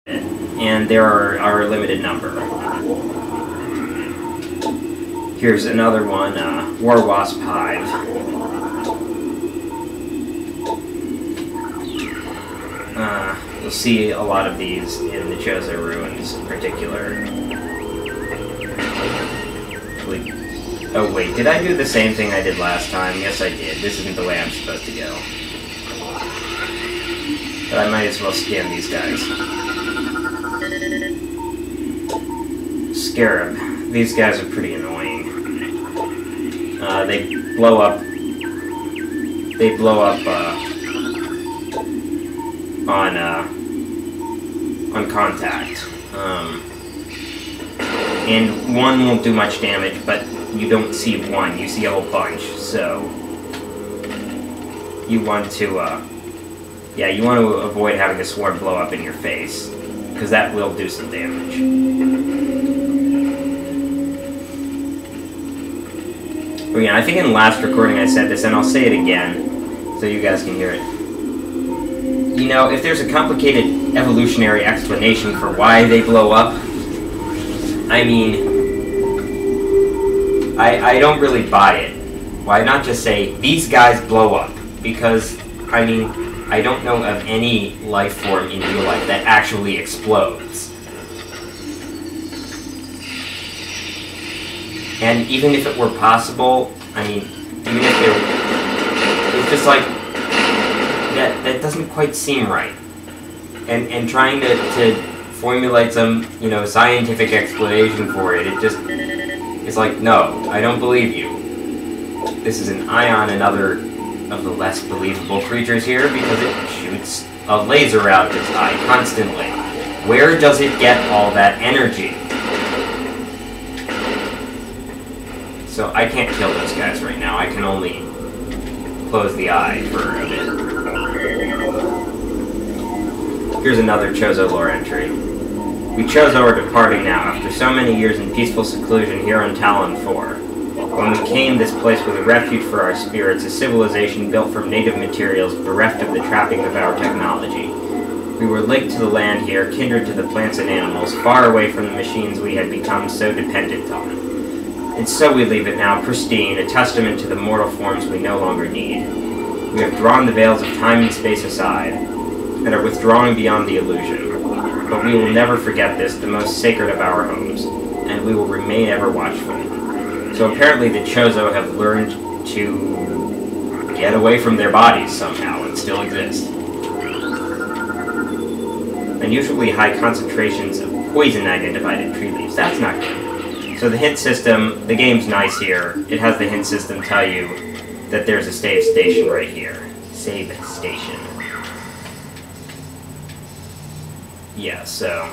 and there are a limited number. Here's another one, War Wasp Hive. You'll see a lot of these in the Chozo Ruins in particular. Oh wait, did I do the same thing I did last time? Yes I did. This isn't the way I'm supposed to go. But I might as well scan these guys. Scarab. These guys are pretty annoying. They blow up on contact. And one won't do much damage, but you don't see one, you see a whole bunch, so you want to, you want to avoid having a swarm blow up in your face, because that will do some damage. But yeah, I think in the last recording I said this, and I'll say it again, so you guys can hear it. You know, if there's a complicated evolutionary explanation for why they blow up, I mean, I don't really buy it. Why not just say, these guys blow up? Because, I mean, I don't know of any life form in real life that actually explodes. And even if it were possible, I mean, even if there, it's just like, that doesn't quite seem right. And trying to formulate some, you know, scientific explanation for it, it just is like, no, I don't believe you. This is an Eyon, another of the less believable creatures here, because it shoots a laser out of its eye constantly. Where does it get all that energy? So I can't kill those guys right now. I can only close the eye for a bit. Here's another Chozo lore entry. We Chozo are departing now, after so many years in peaceful seclusion here on Talon 4. When we came, this place was a refuge for our spirits, a civilization built from native materials, bereft of the trappings of our technology. We were linked to the land here, kindred to the plants and animals, far away from the machines we had become so dependent on. And so we leave it now, pristine, a testament to the mortal forms we no longer need. We have drawn the veils of time and space aside, and are withdrawing beyond the illusion. But we will never forget this, the most sacred of our homes, and we will remain ever watchful. So apparently the Chozo have learned to get away from their bodies somehow and still exist. Unusually high concentrations of poison identified in tree leaves. That's not good. So the hint system, the game's nice here. It has the hint system tell you that there's a save station right here. Save station. Yeah, so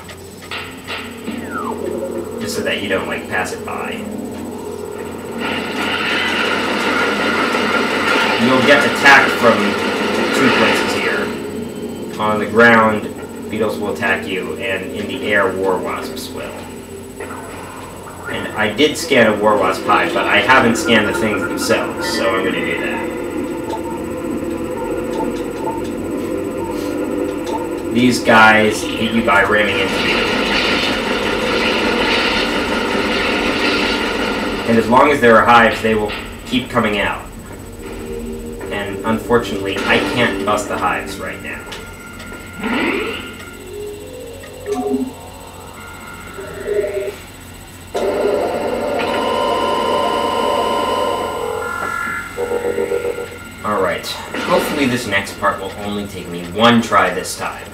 just so that you don't, like, pass it by. You'll get attacked from two places here. On the ground, beetles will attack you, and in the air, War Wasps will. And I did scan a War Wasp hive, but I haven't scanned the things themselves, so I'm going to do that. These guys hit you by ramming into you. And as long as there are hives, they will keep coming out. And unfortunately, I can't bust the hives right now. Alright, hopefully this next part will only take me one try this time.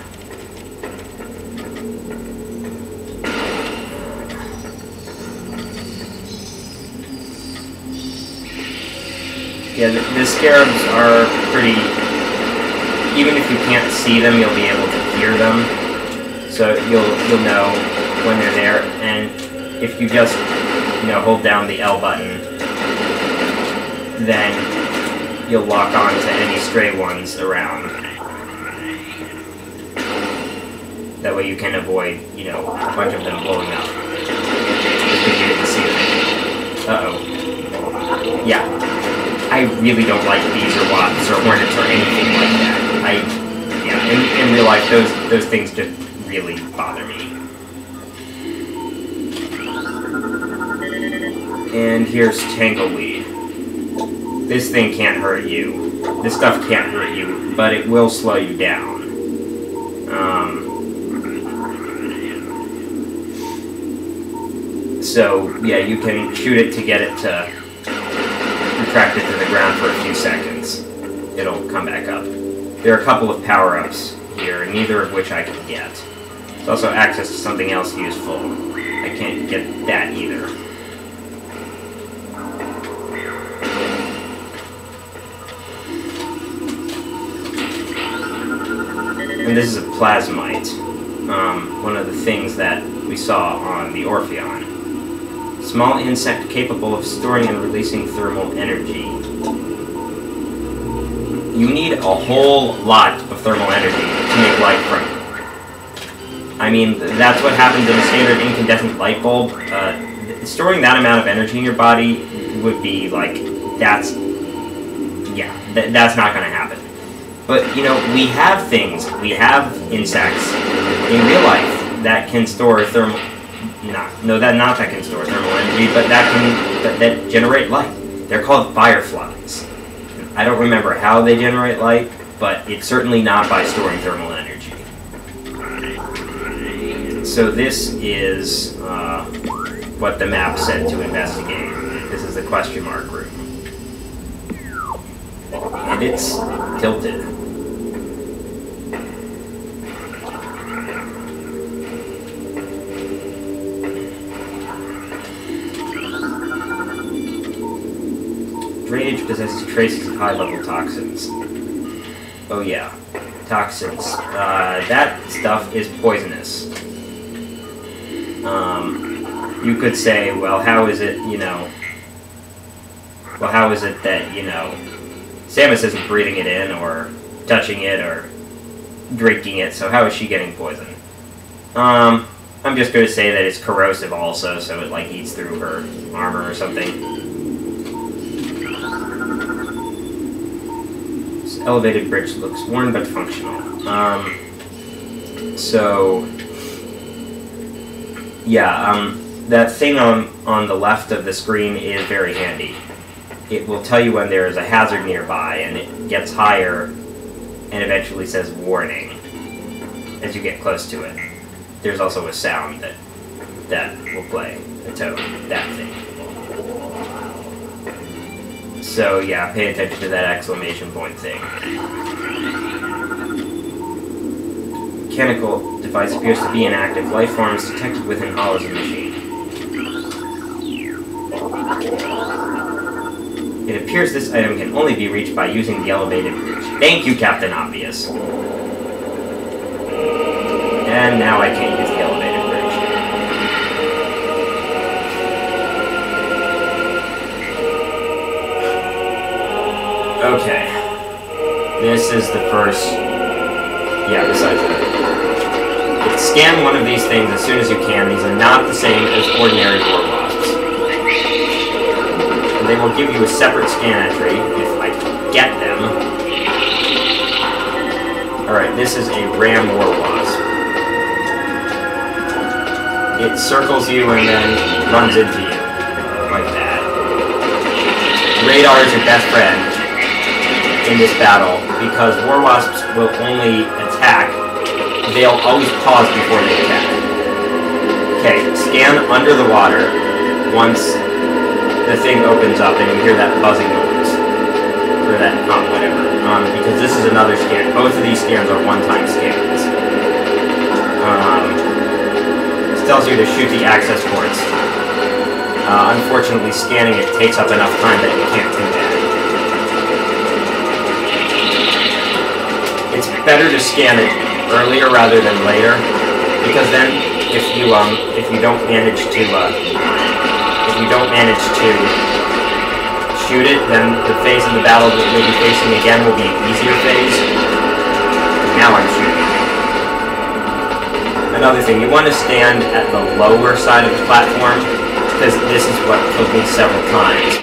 Yeah, the Scarabs are pretty... Even if you can't see them, you'll be able to hear them. So you'll know when they're there, and if you just, you know, hold down the L button, then you'll lock on to any stray ones around. That way you can avoid, you know, a bunch of them blowing up. Just because you didn't see them. Uh-oh. Yeah. I really don't like bees or wasps or hornets or anything like that. In real life, those things just really bother me. And here's Tangle Weed. This thing can't hurt you. This stuff can't hurt you, but it will slow you down. So, yeah, you can shoot it to get it to retract it to the ground for a few seconds. It'll come back up. There are a couple of power-ups here, neither of which I can get. There's also access to something else useful. I can't get that either. And this is a Plazmite, one of the things that we saw on the Orpheon. Small insect capable of storing and releasing thermal energy. You need a whole lot of thermal energy to make light from it. I mean, that's what happens in a standard incandescent light bulb. Storing that amount of energy in your body would be like, that's not going to happen. But, you know, we have things, we have insects in real life that can store thermal... not that can store thermal energy, but that generate light. They're called fireflies. I don't remember how they generate light, but it's certainly not by storing thermal energy. So this is what the map said to investigate. This is the question mark room. And it's tilted. Drainage possesses traces of high-level toxins. Oh yeah, toxins. That stuff is poisonous. You could say, well, how is it, that, Samus isn't breathing it in, or touching it, or drinking it, so how is she getting poisoned? I'm just going to say that it's corrosive also, so it, like, eats through her armor or something. Elevated bridge looks worn but functional. That thing on the left of the screen is very handy. It will tell you when there is a hazard nearby, and it gets higher and eventually says warning as you get close to it. There's also a sound that will play, a tone, that thing. So yeah, pay attention to that exclamation point thing. Mechanical device appears to be inactive. Life forms detected within hollows of the machine. It appears this item can only be reached by using the elevated bridge. Thank you, Captain Obvious. And now I can't use the elevated bridge. Okay. This is the first... Yeah, besides that. Scan one of these things as soon as you can. These are not the same as ordinary War Wasps. And they will give you a separate scan entry if I can get them. Alright, this is a Ram War Wasp. It circles you and then runs into you. Like that. Radar is your best friend in this battle, because War Wasps will only attack. They'll always pause before they attack. Okay, scan under the water once the thing opens up and you hear that buzzing noise. Or that, whatever. Because this is another scan. Both of these scans are one-time scans. This tells you to shoot the access ports. Unfortunately, scanning it takes up enough time that you can't do that. It's better to scan it earlier rather than later, because then if you don't manage to shoot it, then the phase of the battle that you'll be facing again will be an easier phase. Now I'm shooting. Another thing, you want to stand at the lower side of the platform, because this is what killed me several times.